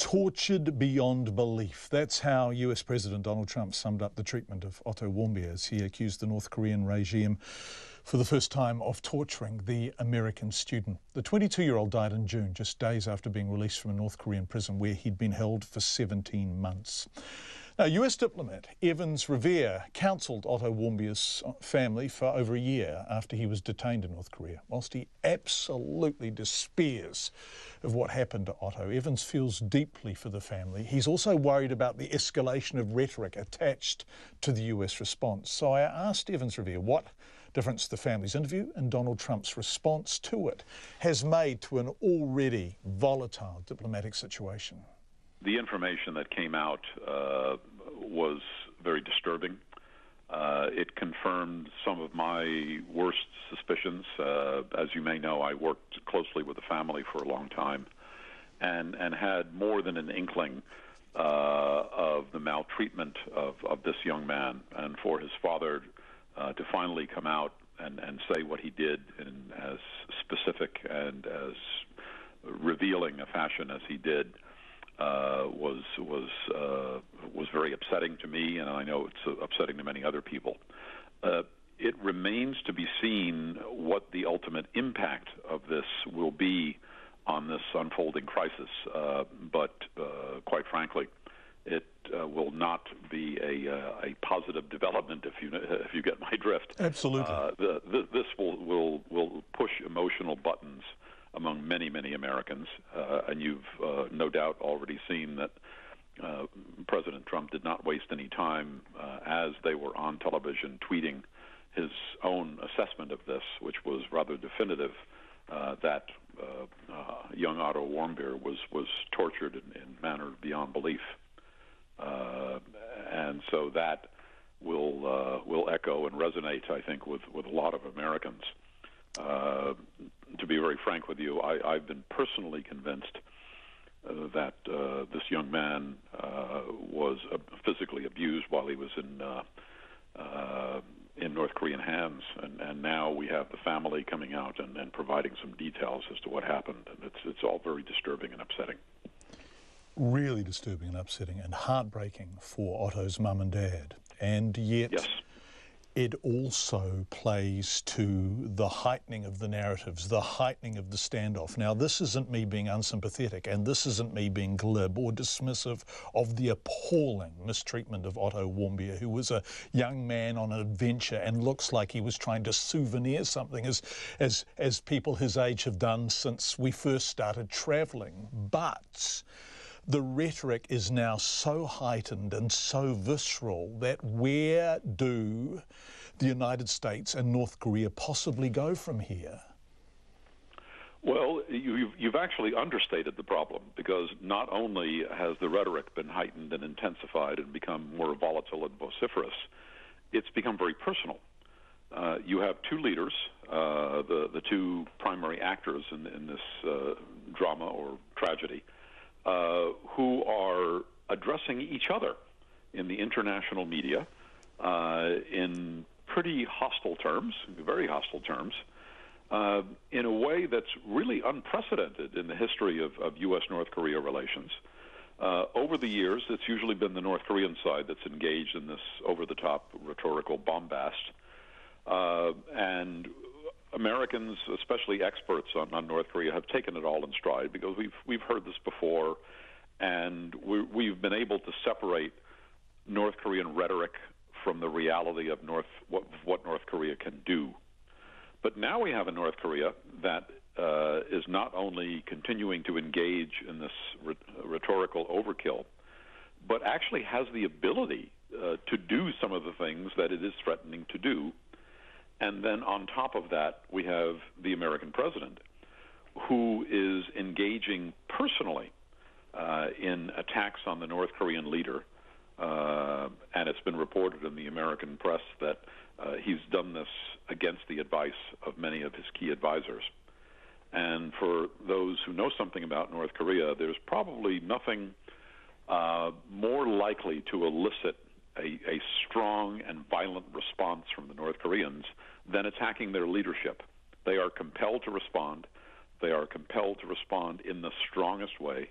Tortured beyond belief. That's how US President Donald Trump summed up the treatment of Otto Warmbier as he accused the North Korean regime for the first time of torturing the American student. The 22-year-old died in June, just days after being released from a North Korean prison where he'd been held for 17 months. Now, US diplomat Evans Revere counselled Otto Warmbier's family for over a year after he was detained in North Korea. Whilst he absolutely despairs of what happened to Otto, Evans feels deeply for the family. He's also worried about the escalation of rhetoric attached to the US response. So I asked Evans Revere what difference the family's interview and Donald Trump's response to it has made to an already volatile diplomatic situation. The information that came out was very disturbing. It confirmed some of my worst suspicions. As you may know, I worked closely with the family for a long time and had more than an inkling of the maltreatment of this young man. And for his father to finally come out and say what he did in as specific and as revealing a fashion as he did was very upsetting to me, and I know it's upsetting to many other people. It remains to be seen what the ultimate impact of this will be on this unfolding crisis, but quite frankly, it will not be a positive development if you get my drift. Absolutely. This will push emotional buttons among many, many Americans, and you've no doubt already seen that President Trump did not waste any time as they were on television tweeting his own assessment of this, which was rather definitive, that young Otto Warmbier was tortured in manner beyond belief. And so that will echo and resonate, I think, with a lot of Americans. To be very frank with you, I've been personally convinced that this young man was physically abused while he was in North Korean hands, and now we have the family coming out and providing some details as to what happened, and it's all very disturbing and upsetting. Really disturbing and upsetting and heartbreaking for Otto's mum and dad, and yet yes. It also plays to the heightening of the narratives, the heightening of the standoff. Now, this isn't me being unsympathetic, and this isn't me being glib or dismissive of the appalling mistreatment of Otto Warmbier, who was a young man on an adventure and looks like he was trying to souvenir something, as people his age have done since we first started travelling. But the rhetoric is now so heightened and so visceral that where do the United States and North Korea possibly go from here? Well, you've actually understated the problem, because not only has the rhetoric been heightened and intensified and become more volatile and vociferous, it's become very personal. You have two leaders, the two primary actors in this drama or tragedy, who are addressing each other in the international media in pretty hostile terms, very hostile terms, in a way that's really unprecedented in the history of U.S.-North Korea relations. Over the years, it's usually been the North Korean side that's engaged in this over-the-top rhetorical bombast, and Americans, especially experts on North Korea, have taken it all in stride, because we've heard this before, and we've been able to separate North Korean rhetoric from the reality of what North Korea can do. But now we have a North Korea that is not only continuing to engage in this rhetorical overkill, but actually has the ability to do some of the things that it is threatening to do. And then on top of that, we have the American president, who is engaging personally in attacks on the North Korean leader. And it's been reported in the American press that he's done this against the advice of many of his key advisors. And for those who know something about North Korea, there's probably nothing more likely to elicit a strong and violent response from the North Koreans than attacking their leadership. They are compelled to respond. They are compelled to respond in the strongest way.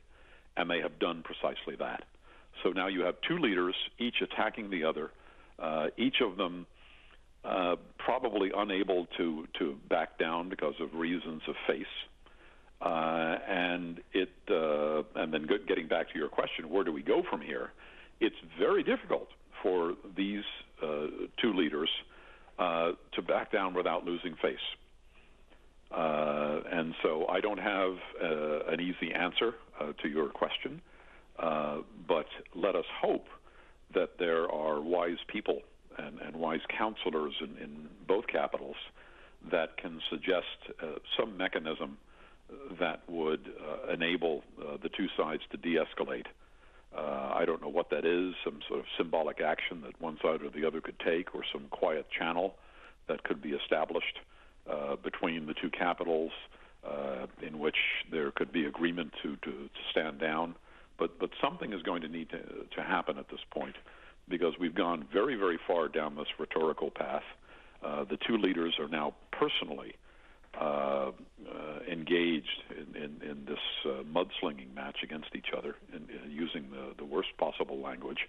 and they have done precisely that. So now you have two leaders, each attacking the other, each of them probably unable to back down because of reasons of face. And then getting back to your question, where do we go from here? It's very difficult for these two leaders to back down without losing face. And so I don't have an easy answer to your question, but let us hope that there are wise people and wise counselors in both capitals that can suggest some mechanism that would enable the two sides to de-escalate. I don't know what that is, some sort of symbolic action that one side or the other could take, or some quiet channel that could be established between the two capitals in which there could be agreement to stand down. But something is going to need to happen at this point, because we've gone very, very far down this rhetorical path. The two leaders are now personally engaged in this mudslinging match against each other, using the worst possible language,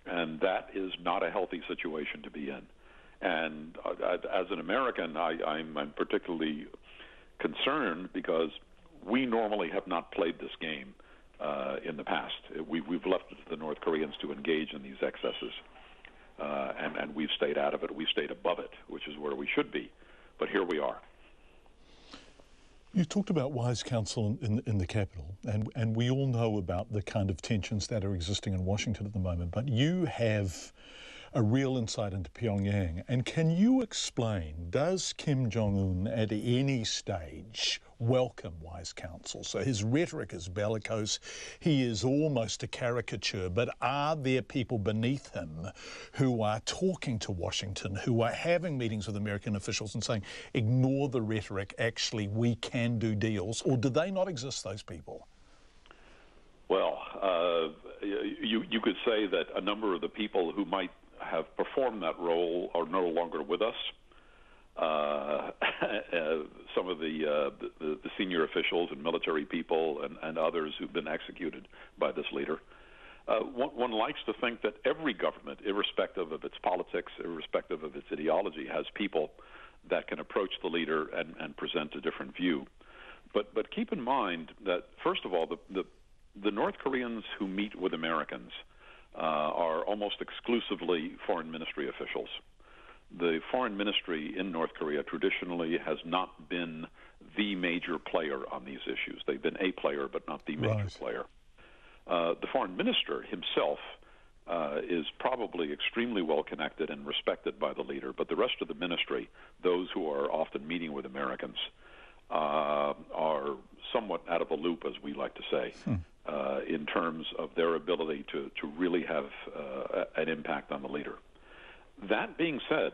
and that is not a healthy situation to be in. And as an American, I'm particularly concerned because we normally have not played this game in the past. We've left it to the North Koreans to engage in these excesses, and we've stayed out of it. We've stayed above it, which is where we should be. But here we are. You talked about wise counsel in the capital, and we all know about the kind of tensions that are existing in Washington at the moment, but you have a real insight into Pyongyang. And can you explain, does Kim Jong Un at any stage welcome wise counsel? So his rhetoric is bellicose, he is almost a caricature, but are there people beneath him who are talking to Washington, who are having meetings with American officials and saying, ignore the rhetoric, actually we can do deals? Or do they not exist, those people? Well, you could say that a number of the people who might have performed that role are no longer with us. Some of the senior officials and military people and others who've been executed by this leader. One likes to think that every government, irrespective of its politics, irrespective of its ideology, has people that can approach the leader and present a different view. But keep in mind that, first of all, the North Koreans who meet with Americans are almost exclusively foreign ministry officials. The foreign ministry in North Korea traditionally has not been the major player on these issues. They've been a player, but not the major player. The foreign minister himself is probably extremely well connected and respected by the leader, but the rest of the ministry, those who are often meeting with Americans, are somewhat out of the loop, as we like to say, in terms of their ability to really have an impact on the leader. That being said,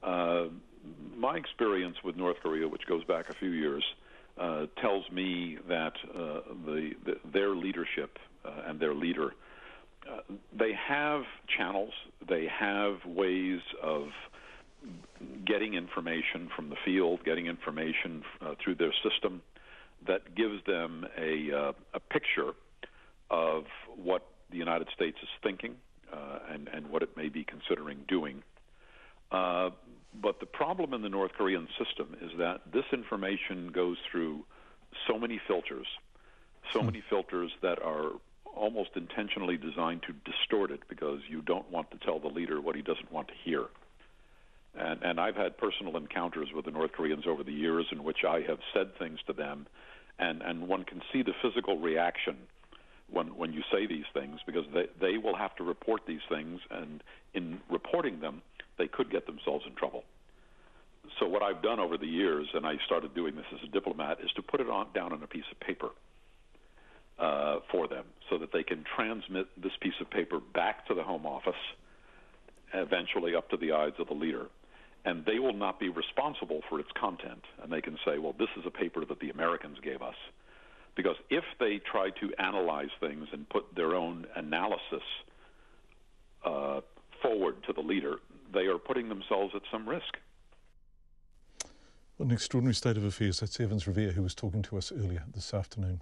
my experience with North Korea, which goes back a few years, tells me that their leadership and their leader, they have channels, they have ways of getting information from the field, getting information through their system that gives them a picture of what the United States is thinking and what it may be considering doing. But the problem in the North Korean system is that this information goes through so many filters that are almost intentionally designed to distort it, because you don't want to tell the leader what he doesn't want to hear. And I've had personal encounters with the North Koreans over the years in which I have said things to them, and one can see the physical reaction when you say these things, because they will have to report these things, and in reporting them, they could get themselves in trouble. So what I've done over the years, and I started doing this as a diplomat, is to put it down on a piece of paper for them, so that they can transmit this piece of paper back to the Home Office, eventually up to the eyes of the leader. And they will not be responsible for its content. And they can say, well, this is a paper that the Americans gave us. Because if they try to analyze things and put their own analysis forward to the leader, they are putting themselves at some risk. What an extraordinary state of affairs. That's Evans Revere, who was talking to us earlier this afternoon.